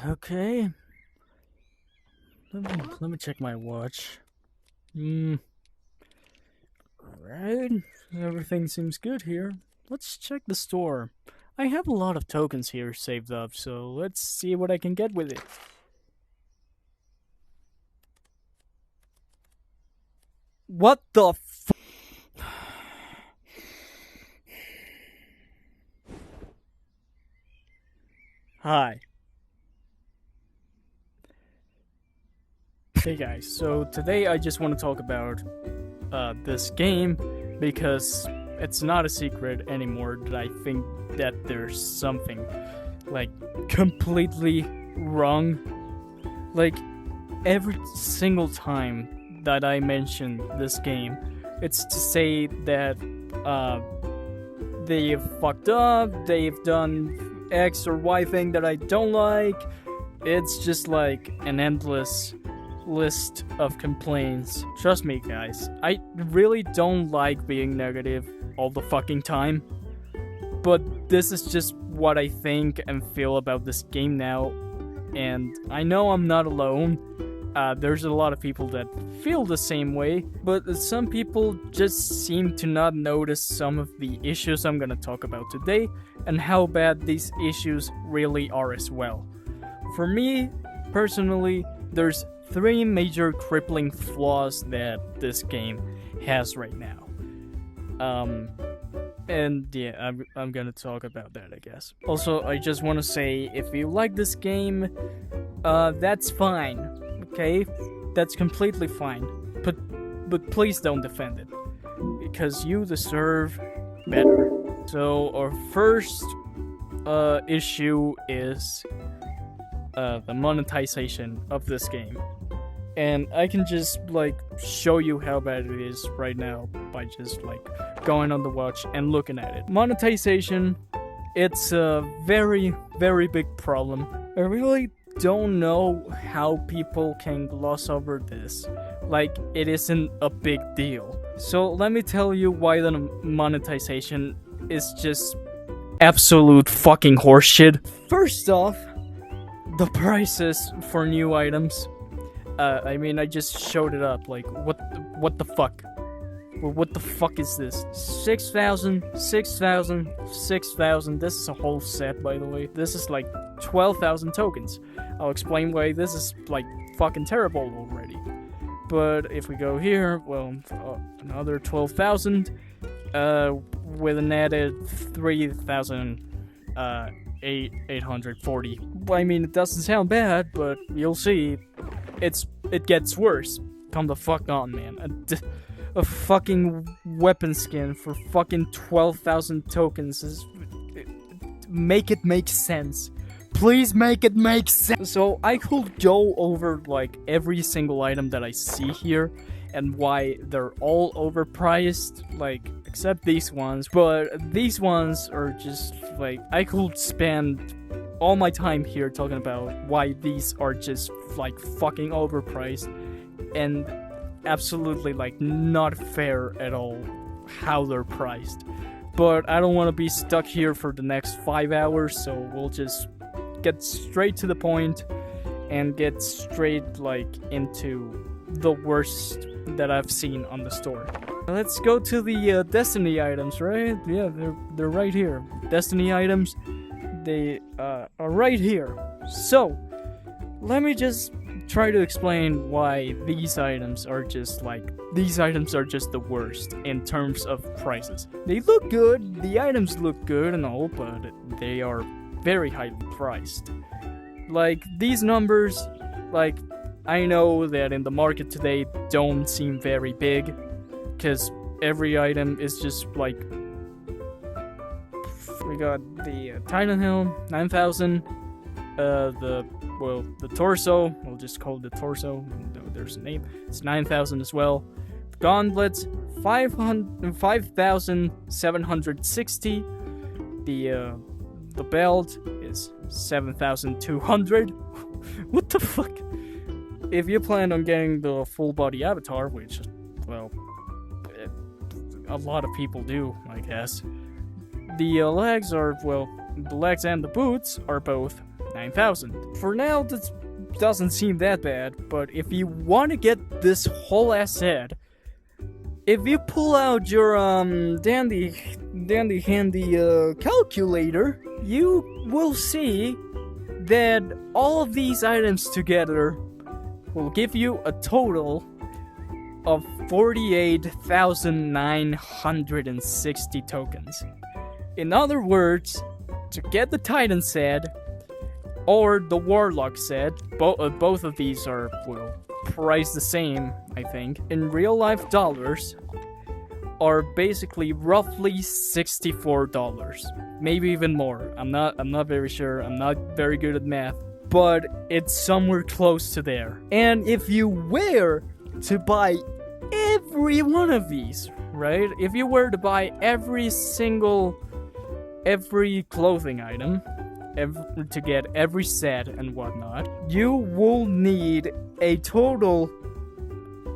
Okay. Let me check my watch. Right. Everything seems good here. Let's check the store. I have a lot of tokens here saved up, so let's see what I can get with it. What the f- Hi. Hey guys, so today I just want to talk about this game because it's not a secret anymore that I think that there's something like completely wrong. Like every single time that I mention this game, it's to say that they've fucked up, they've done X or Y thing that I don't like. It's just like an endless list of complaints. Trust me, guys, I really don't like being negative all the fucking time. But this is just what I think and feel about this game now. And I know I'm not alone. There's a lot of people that feel the same way, but some people just seem to not notice some of the issues I'm gonna talk about today and how bad these issues really are as well. For me, personally, there's 3 major crippling flaws that this game has right now. And yeah, I'm gonna talk about that, I guess. Also, I just want to say, if you like this game, that's fine, okay? That's completely fine. But please don't defend it, because you deserve better. So our first issue is the monetization of this game. And I can just like show you how bad it is right now by just like going on the watch and looking at it. Monetization, it's a very, very big problem. I really don't know how people can gloss over this. Like, it isn't a big deal. So let me tell you why the monetization is just absolute fucking horseshit. First off, the prices for new items. I just showed it up. Like, what the fuck? What the fuck is this? 6,000, 6,000, 6,000. This is a whole set, by the way. This is like 12,000 tokens. I'll explain why this is like fucking terrible already. But if we go here, well, another 12,000, with an added 3,840. I mean, it doesn't sound bad, but you'll see. It gets worse. Come the fuck on, man. A fucking weapon skin for fucking 12,000 tokens is... Make it make sense. Please make it make sense. So I could go over like every single item that I see here and why they're all overpriced, like, except these ones. But these ones are just like, I could spend all my time here talking about why these are just like fucking overpriced and absolutely like not fair at all how they're priced. But I don't want to be stuck here for the next 5 hours, so we'll just get straight to the point and get straight like into the worst that I've seen on the store. Let's go to the Destiny items, right? Yeah, they're right here. Destiny items, they are right here. So let me just try to explain why these items are just the worst in terms of prices. They look good, the items look good and all, but they are very highly priced. Like, these numbers, like, I know that in the market today don't seem very big, because every item is just like, we got the Titan Helm, 9,000, the torso, we'll just call it the torso, there's a name, it's 9,000 as well. Gauntlets, 5,760. The belt is 7,200. What the fuck? If you plan on getting the full body avatar, which, well, a lot of people do, I guess. The legs are, well, the legs and the boots are both 9,000. For now, this doesn't seem that bad, but if you want to get this whole ass set, if you pull out your dandy handy calculator, you will see that all of these items together will give you a total of 48,960 tokens. In other words, to get the Titan set or the Warlock set, both of these are, well, priced the same, I think, in real life dollars, are basically roughly $64. Maybe even more. I'm not very sure. I'm not very good at math, but it's somewhere close to there. And if you were to buy every one of these, right? If you were to buy every clothing item, to get every set and whatnot, you will need a total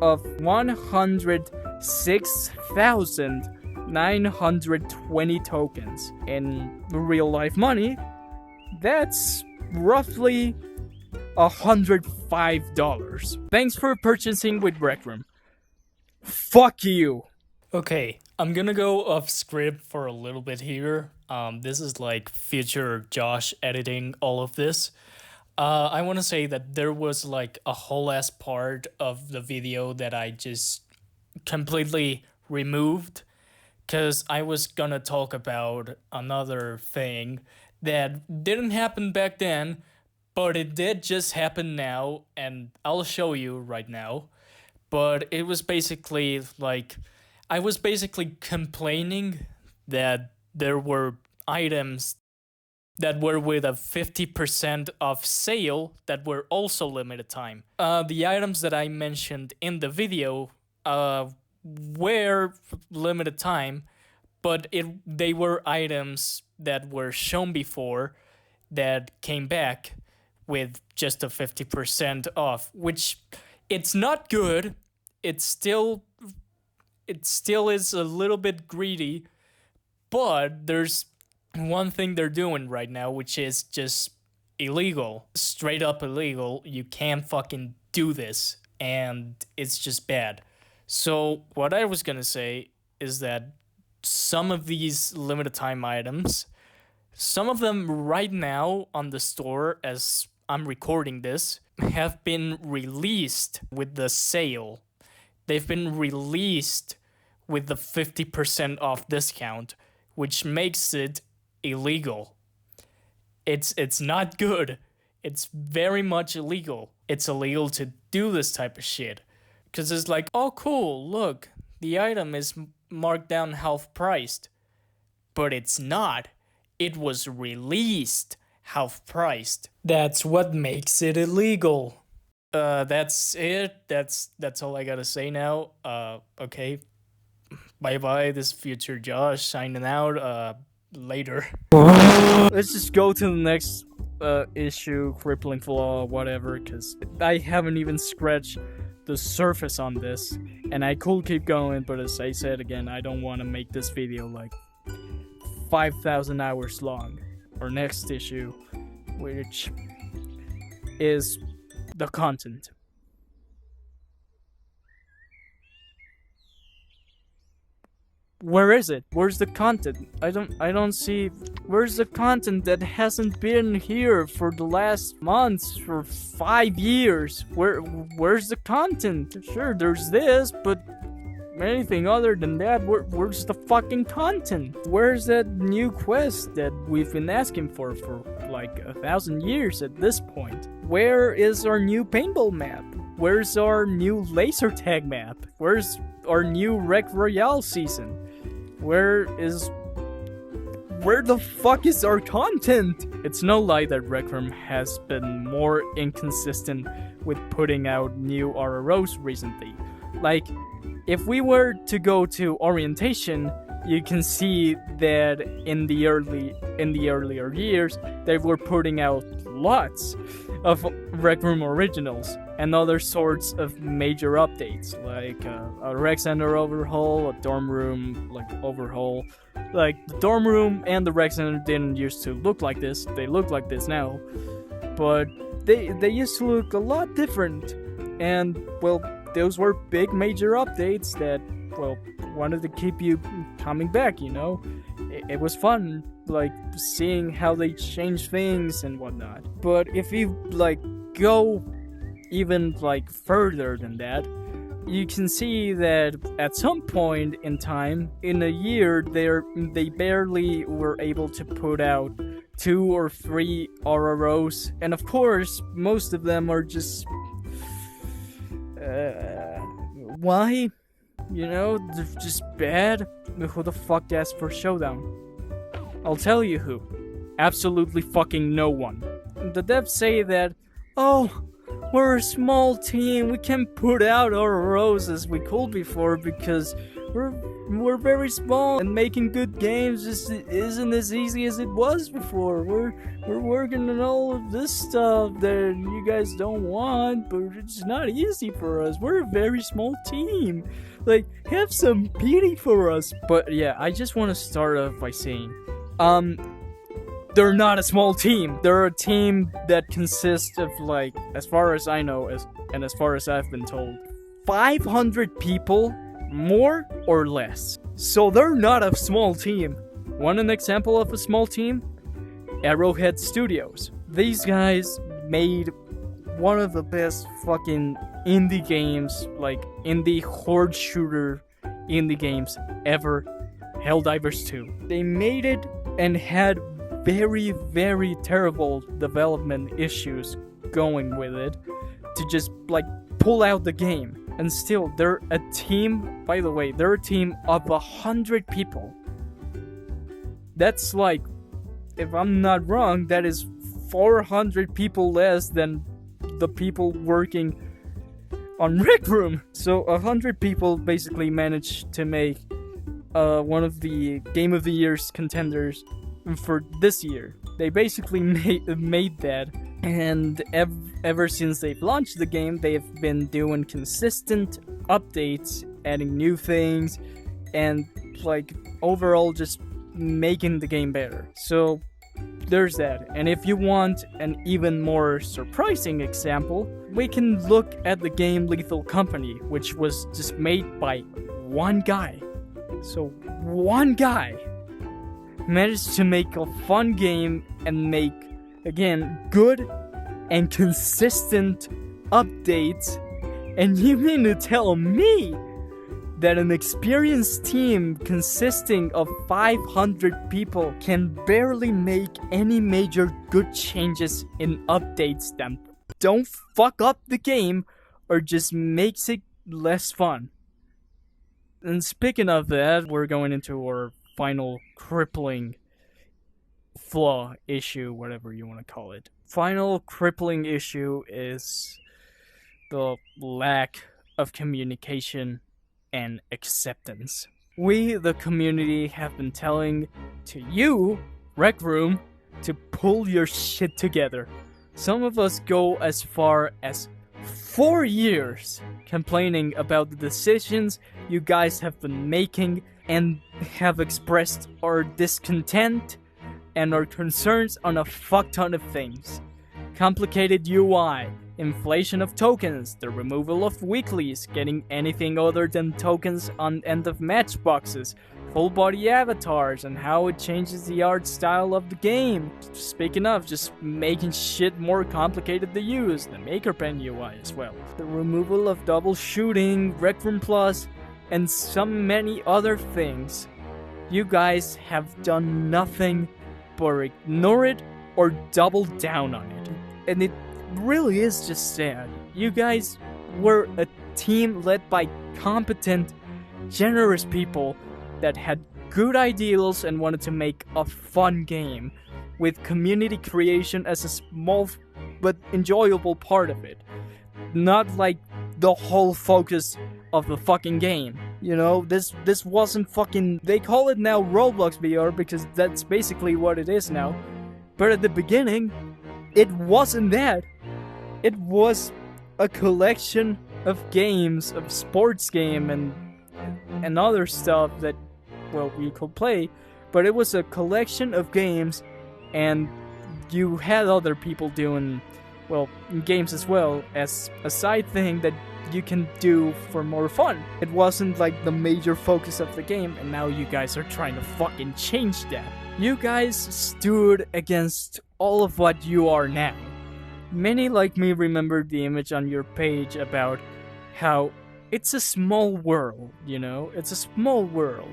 of 106,920 tokens. In real life money, that's roughly $105. Thanks for purchasing with Rec Room. Fuck you. Okay, I'm gonna go off script for a little bit here. This is like future Josh editing all of this. I want to say that there was like a whole ass part of the video that I just completely removed, because I was gonna talk about another thing that didn't happen back then, but it did just happen now, and I'll show you right now. But it was basically like, I was basically complaining that there were items that were with a 50% off sale that were also limited time. The items that I mentioned in the video were limited time, but they were items that were shown before that came back with just a 50% off, which it's not good. It still is a little bit greedy, but there's one thing they're doing right now, which is just illegal, straight up illegal. You can't fucking do this, and it's just bad. So what I was gonna say is that some of these limited time items, some of them right now on the store as I'm recording this, have been released with the sale. They've been released with the 50% off discount, which makes it illegal. It's not good. It's very much illegal. It's illegal to do this type of shit. Because it's like, oh cool, look, the item is marked down half priced. But it's not. It was released half priced. That's what makes it illegal. That's it. That's all I gotta say now. Okay. Bye-bye, this is Future Josh signing out. Later. Let's just go to the next issue, crippling flaw, whatever, because I haven't even scratched the surface on this, and I could keep going, but as I said again, I don't want to make this video like 5,000 hours long. Our next issue, which is the content. Where is it? Where's the content? I don't see. Where's the content that hasn't been here for the last months, for 5 years? Where's the content? Sure, there's this, but anything other than that, where's the fucking content? Where's that new quest that we've been asking for like 1,000 years at this point? Where is our new paintball map? Where's our new laser tag map? Where's our new Rec Royale season? Where the fuck is our content? It's no lie that Rec Room has been more inconsistent with putting out new RROs recently. Like, if we were to go to orientation, you can see that in the earlier years, they were putting out lots of Rec Room originals and other sorts of major updates, like a rec center overhaul, a dorm room overhaul. Like, the dorm room and the rec center didn't used to look like this. They look like this now. but they used to look a lot different. And, well, those were big major updates that, well, wanted to keep you coming back, you know? It was fun, like, seeing how they change things and whatnot. But if you, like, go even, like, further than that, you can see that at some point in time, in a year, they barely were able to put out 2 or 3 RROs, and of course, most of them are just... why? You know, they're just bad? Who the fuck asked for Showdown? I'll tell you who. Absolutely fucking no one. The devs say that, oh, we're a small team, we can't put out our rows as we could before because we're very small and making good games just isn't as easy as it was before. We're working on all of this stuff that you guys don't want, but it's not easy for us. We're a very small team. Like, have some pity for us. But yeah, I just want to start off by saying, they're not a small team. They're a team that consists of, like, as far as I know, and as far as I've been told, 500 people, more or less. So they're not a small team. Want an example of a small team? Arrowhead Studios. These guys made one of the best fucking indie games, like indie horde shooter indie games ever, Helldivers 2. They made it and had very, very terrible development issues going with it to just, like, pull out the game. And still, they're a team, by the way, they're a team of 100 people. That's like, if I'm not wrong, that is 400 people less than the people working on Rec Room. So 100 people basically managed to make one of the Game of the Year's contenders for this year. They basically made that, and ever since they've launched the game, they've been doing consistent updates, adding new things, and, like, overall just making the game better. So there's that. And if you want an even more surprising example, we can look at the game Lethal Company, which was just made by one guy. So one guy managed to make a fun game and make, again, good and consistent updates. And you mean to tell me that an experienced team consisting of 500 people can barely make any major good changes in updates that don't fuck up the game or just makes it less fun? And speaking of that, we're going into our final crippling flaw, issue, whatever you want to call it. Final crippling issue is the lack of communication and acceptance. We, the community, have been telling to you, Rec Room, to pull your shit together. Some of us go as far as 4 years complaining about the decisions you guys have been making and have expressed our discontent and our concerns on a fuck ton of things. Complicated UI, inflation of tokens, the removal of weeklies, getting anything other than tokens on end of match boxes, full body avatars, and how it changes the art style of the game. Speaking of, just making shit more complicated to use, the Maker Pen UI as well. The removal of double shooting, Rec Room Plus, and so many other things. You guys have done nothing but ignore it or double down on it. And it really is just sad. You guys were a team led by competent, generous people that had good ideals and wanted to make a fun game, with community creation as a small but enjoyable part of it. Not like the whole focus of the fucking game. You know, this wasn't fucking... They call it now Roblox VR because that's basically what it is now. But at the beginning, it wasn't that. It was a collection of games, of sports game and other stuff that, well, we could play. But it was a collection of games, and you had other people doing, well, games as well as a side thing that you can do for more fun. It wasn't like the major focus of the game, and now you guys are trying to fucking change that. You guys stood against all of what you are now. Many like me remembered the image on your page about how it's a small world, you know? It's a small world.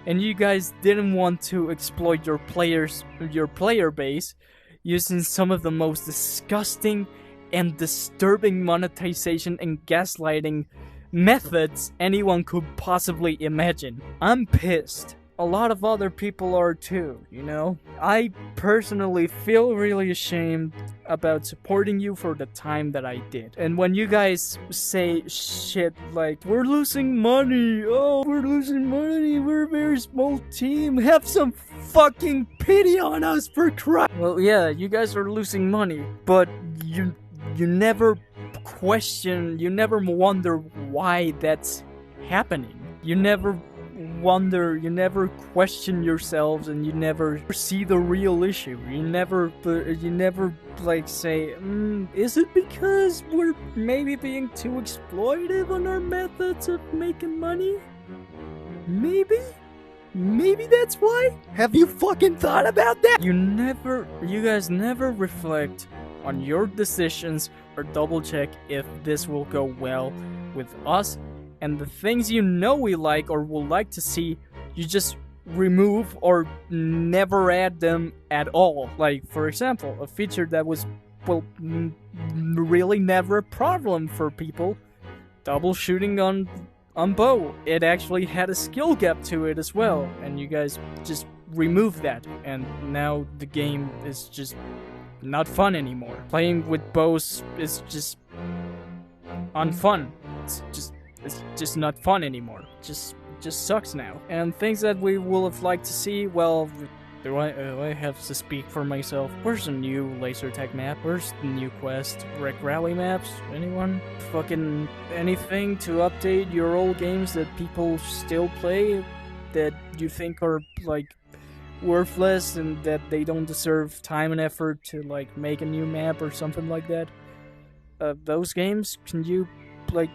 And you guys didn't want to exploit your player base using some of the most disgusting and disturbing monetization and gaslighting methods anyone could possibly imagine. I'm pissed. A lot of other people are too, you know? I personally feel really ashamed about supporting you for the time that I did. And when you guys say shit like, we're losing money, oh, we're losing money, we're a very small team, have some fucking pity on us for Christ. Well, yeah, you guys are losing money, but you never question, you never wonder why that's happening. You never wonder, you never question yourselves, and you never see the real issue. You never like say, is it because we're maybe being too exploitive on our methods of making money? Maybe that's why? Have you fucking thought about that? You guys never reflect on your decisions or double check if this will go well with us. And the things you know we like or will like to see, you just remove or never add them at all. Like, for example, a feature that was, well, really never a problem for people. Double shooting on bow. It actually had a skill gap to it as well. And you guys just removed that. And now the game is just not fun anymore. Playing with bows is just unfun. It's just not fun anymore. Just sucks now. And things that we will have liked to see, well, do I have to speak for myself? Where's the new laser tag map? Where's the new quest? Wreck Rally maps? Anyone? Fucking anything to update your old games that people still play that you think are, like, worthless and that they don't deserve time and effort to, like, make a new map or something like that? Those games, can you, like,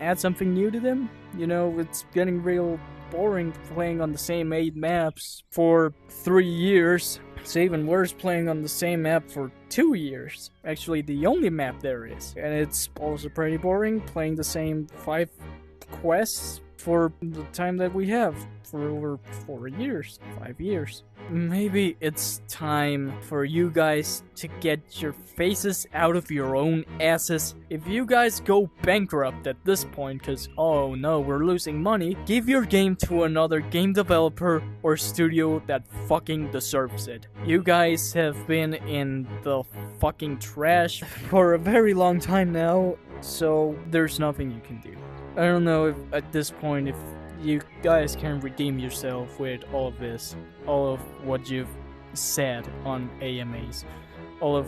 add something new to them? You know, it's getting real boring playing on the same 8 maps for 3 years. It's even worse playing on the same map for 2 years. Actually, the only map there is. And it's also pretty boring playing the same 5 quests for the time that we have, for over 4 years, 5 years. Maybe it's time for you guys to get your faces out of your own asses. If you guys go bankrupt at this point, cause oh no, we're losing money, give your game to another game developer or studio that fucking deserves it. You guys have been in the fucking trash for a very long time now, so there's nothing you can do. I don't know if at this point if you guys can redeem yourself with all of this, all of what you've said on AMAs, all of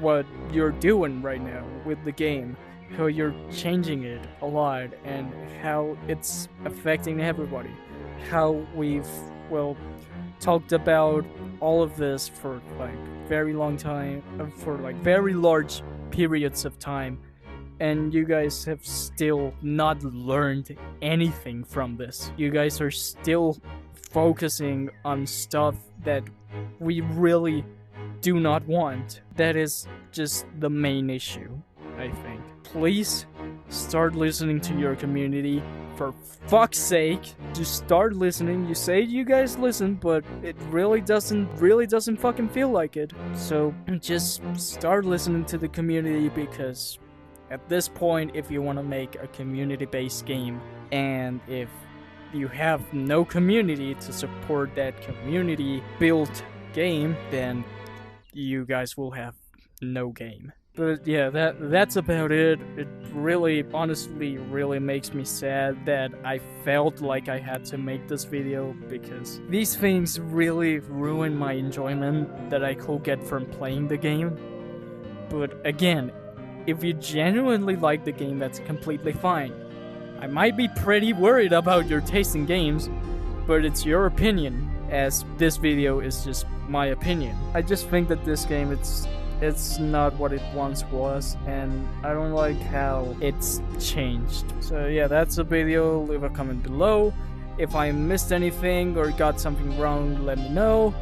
what you're doing right now with the game, how you're changing it a lot, and how it's affecting everybody, how we've, well, talked about all of this for like very long time, for like very large periods of time, and you guys have still not learned anything from this. You guys are still focusing on stuff that we really do not want. That is just the main issue, I think. Please start listening to your community. For fuck's sake, just start listening. You say you guys listen, but it really doesn't fucking feel like it. So just start listening to the community, because at this point, if you want to make a community-based game, and if you have no community to support that community-built game, then you guys will have no game. But yeah, that's about it. It really, honestly, really makes me sad that I felt like I had to make this video, because these things really ruin my enjoyment that I could get from playing the game. But again, if you genuinely like the game, that's completely fine. I might be pretty worried about your taste in games, but it's your opinion. as this video is just my opinion. I just think that this game, it's not what it once was, and I don't like how it's changed. So yeah, that's the video. Leave a comment below. If I missed anything or got something wrong, let me know.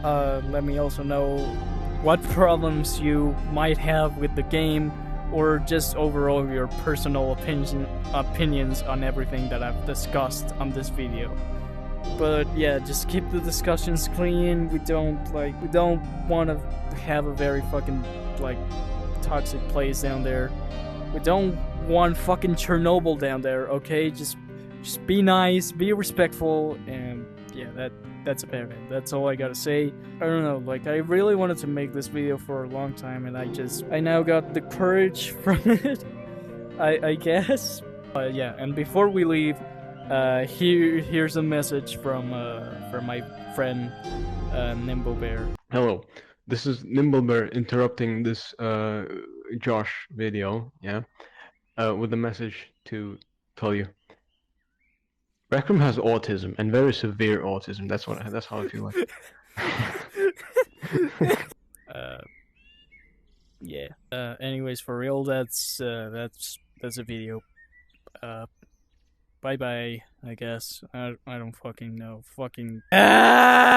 Let me also know what problems you might have with the game, or just overall your personal opinions on everything that I've discussed on this video. But yeah, just keep the discussions clean. We don't want to have a very fucking toxic place down there. We don't want fucking Chernobyl down there, okay? Just be nice, be respectful, and yeah, that's about it. That's all I gotta say. I don't know, I really wanted to make this video for a long time, and I now got the courage from it, I guess. Yeah, and before we leave, here's a message from my friend Nimble Bear. Hello, this is Nimble Bear interrupting this Josh video, yeah, with a message to tell you. Requiem has autism, and very severe autism. That's how I feel like. Yeah. Anyways, for real, that's a video. Bye bye. I guess I don't fucking know. Fucking.